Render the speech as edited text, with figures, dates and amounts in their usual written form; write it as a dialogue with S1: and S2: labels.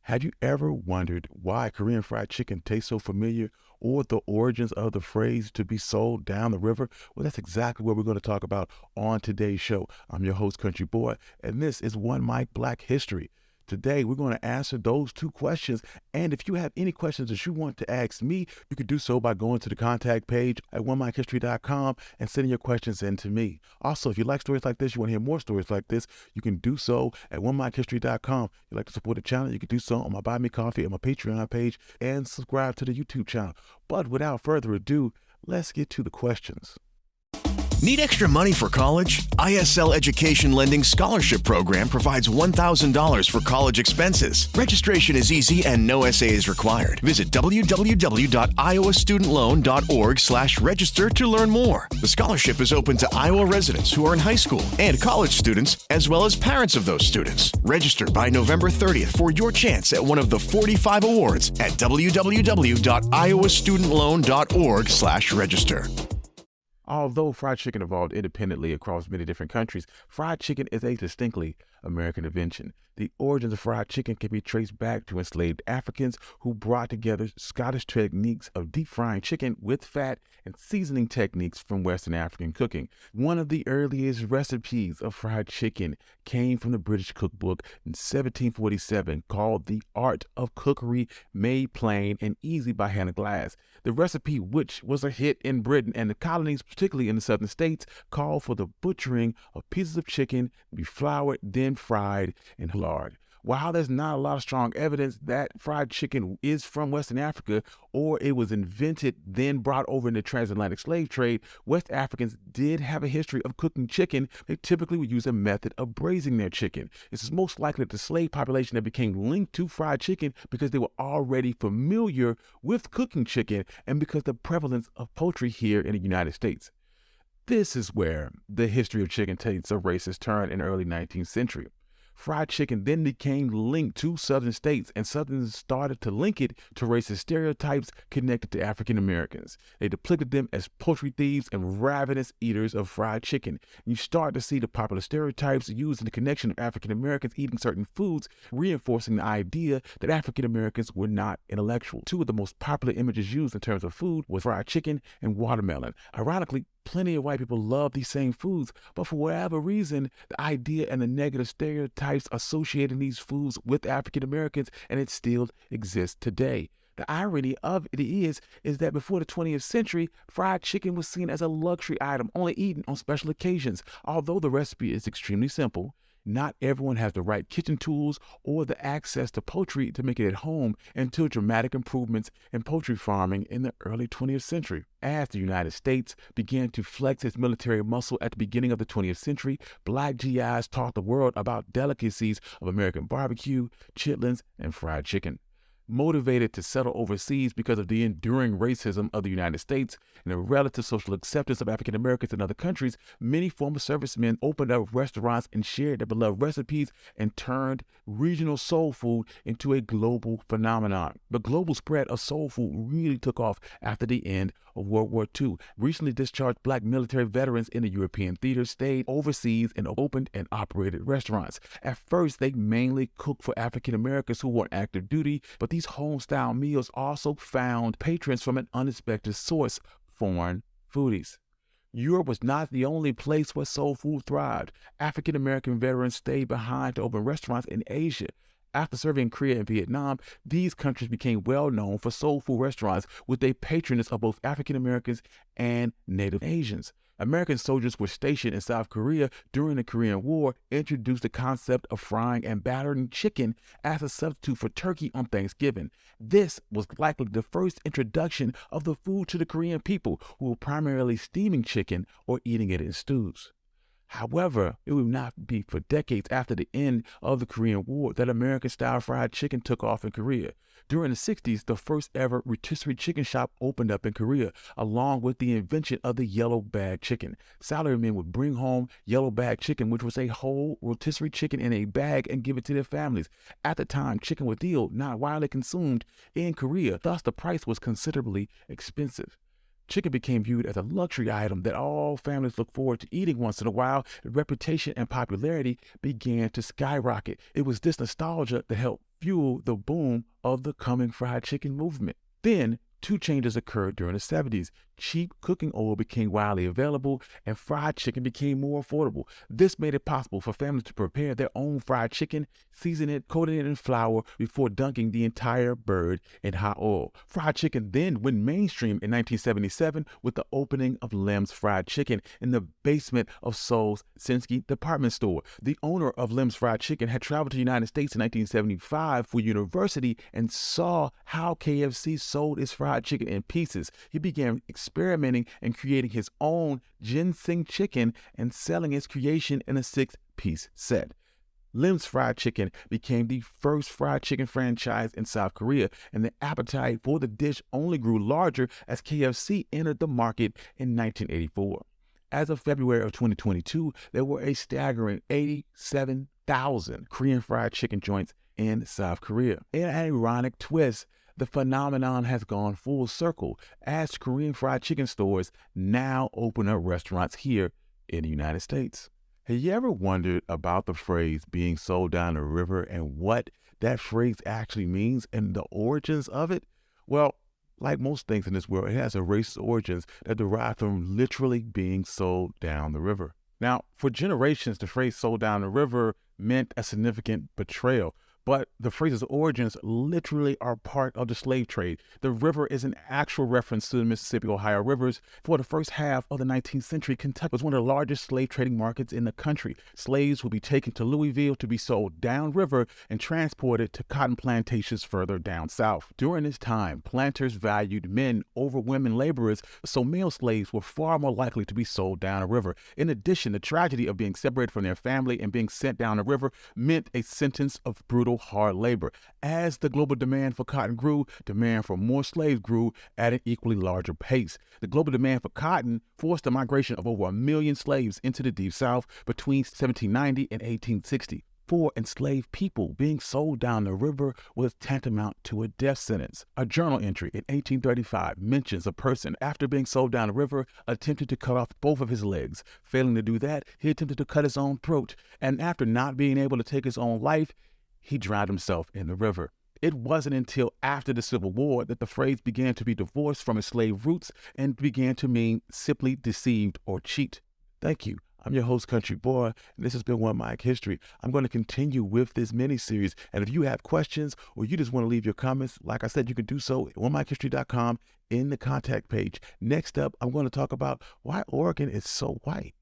S1: Had you ever wondered why Korean fried chicken tastes so familiar or the origins of the phrase to be sold down the river? Well, that's exactly what we're going to talk about on today's show. I'm your host, Country Boy, and this is One Mic Black History. Today, we're going to answer those two questions. And if you have any questions that you want to ask me, you can do so by going to the contact page at onemichistory.com and sending your questions in to me. Also, if you like stories like this, you want to hear more stories like this, you can do so at onemichistory.com. If you'd like to support the channel, you can do so on my Buy Me Coffee and my Patreon page and subscribe to the YouTube channel. But without further ado, let's get to the questions.
S2: Need extra money for college? ISL Education Lending Scholarship Program provides $1,000 for college expenses. Registration is easy and no essay is required. Visit www.iowastudentloan.org/register to learn more. The scholarship is open to Iowa residents who are in high school and college students, as well as parents of those students. Register by November 30th for your chance at one of the 45 awards at www.iowastudentloan.org/register.
S1: Although fried chicken evolved independently across many different countries, fried chicken is a distinctly American invention. The origins of fried chicken can be traced back to enslaved Africans who brought together Scottish techniques of deep frying chicken with fat and seasoning techniques from Western African cooking. One of the earliest recipes of fried chicken came from the British cookbook in 1747 called The Art of Cookery, Made Plain and Easy by Hannah Glass. The recipe, which was a hit in Britain and the colonies, particularly in the southern states, called for the butchering of pieces of chicken to be floured, then fried and lard. While there's not a lot of strong evidence that fried chicken is from Western Africa or it was invented then brought over in the transatlantic slave trade, West Africans did have a history of cooking chicken. They typically would use a method of braising their chicken. This is most likely the slave population that became linked to fried chicken because they were already familiar with cooking chicken and because the prevalence of poultry here in the United States. This is where the history of chicken takes a racist turn in the early 19th century. Fried chicken then became linked to Southern states, and Southerners started to link it to racist stereotypes connected to African Americans. They depicted them as poultry thieves and ravenous eaters of fried chicken. You start to see the popular stereotypes used in the connection of African Americans eating certain foods, reinforcing the idea that African Americans were not intellectual. Two of the most popular images used in terms of food was fried chicken and watermelon. Ironically, plenty of white people love these same foods, but for whatever reason, the idea and the negative stereotypes associating these foods with African Americans, and it still exists today. The irony of it is that before the 20th century, fried chicken was seen as a luxury item only eaten on special occasions. Although the recipe is extremely simple, not everyone has the right kitchen tools or the access to poultry to make it at home until dramatic improvements in poultry farming in the early 20th century. As the United States began to flex its military muscle at the beginning of the 20th century, Black GIs taught the world about delicacies of American barbecue, chitlins, and fried chicken. Motivated to settle overseas because of the enduring racism of the United States and the relative social acceptance of African Americans in other countries, many former servicemen opened up restaurants and shared their beloved recipes and turned regional soul food into a global phenomenon. The global spread of soul food really took off after the end of World War II. Recently discharged Black military veterans in the European theater stayed overseas and opened and operated restaurants. At first, they mainly cooked for African Americans who were on active duty, but these home-style meals also found patrons from an unexpected source, foreign foodies. Europe was not the only place where soul food thrived. African American veterans stayed behind to open restaurants in Asia. After serving in Korea and Vietnam, these countries became well known for soul food restaurants with a patronage of both African Americans and Native Asians. American soldiers were stationed in South Korea during the Korean War, introduced the concept of frying and battering chicken as a substitute for turkey on Thanksgiving. This was likely the first introduction of the food to the Korean people, who were primarily steaming chicken or eating it in stews. However, it would not be for decades after the end of the Korean War that American-style fried chicken took off in Korea. During the 60s, the first ever rotisserie chicken shop opened up in Korea, along with the invention of the yellow bag chicken. Salarymen would bring home yellow bag chicken, which was a whole rotisserie chicken in a bag, and give it to their families. At the time, chicken was still not widely consumed in Korea, thus the price was considerably expensive. Chicken became viewed as a luxury item that all families look forward to eating once in a while. The reputation and popularity began to skyrocket. It was this nostalgia that helped fuel the boom of the coming fried chicken movement. Then, two changes occurred during the 70s. Cheap cooking oil became widely available and fried chicken became more affordable. This made it possible for families to prepare their own fried chicken, season it, coating it in flour before dunking the entire bird in hot oil. Fried chicken then went mainstream in 1977 with the opening of Lem's Fried Chicken in the basement of Seoul's Sinsky department store. The owner of Lem's Fried Chicken had traveled to the United States in 1975 for university and saw how KFC sold its fried chicken in pieces. He began experimenting and creating his own ginseng chicken and selling his creation in a 6-piece set. Lem's Fried Chicken became the first fried chicken franchise in South Korea, and the appetite for the dish only grew larger as KFC entered the market in 1984. As of February of 2022, there were a staggering 87,000 Korean fried chicken joints in South Korea. In an ironic twist, the phenomenon has gone full circle as Korean fried chicken stores now open up restaurants here in the United States. Have you ever wondered about the phrase being sold down the river and what that phrase actually means and the origins of it? Well, like most things in this world, it has a racist origins that derive from literally being sold down the river. Now, for generations, the phrase sold down the river meant a significant betrayal. But the phrase's origins literally are part of the slave trade. The river is an actual reference to the Mississippi, Ohio rivers. For the first half of the 19th century, Kentucky was one of the largest slave trading markets in the country. Slaves would be taken to Louisville to be sold downriver and transported to cotton plantations further down south. During this time, planters valued men over women laborers, so male slaves were far more likely to be sold down a river. In addition, the tragedy of being separated from their family and being sent down the river meant a sentence of brutal hard labor. As the global demand for cotton grew, demand for more slaves grew at an equally larger pace. The global demand for cotton forced the migration of over 1 million slaves into the Deep South between 1790 and 1860. For enslaved people, being sold down the river was tantamount to a death sentence. A journal entry in 1835 mentions a person, after being sold down the river, attempted to cut off both of his legs. Failing to do that, he attempted to cut his own throat, and after not being able to take his own life, he drowned himself in the river. It wasn't until after the Civil War that the phrase began to be divorced from its slave roots and began to mean simply deceived or cheat. Thank you. I'm your host, Country Boy, and this has been One Mic History. I'm going to continue with this mini-series, and if you have questions or you just want to leave your comments, like I said, you can do so at onemichistory.com in the contact page. Next up, I'm going to talk about why Oregon is so white.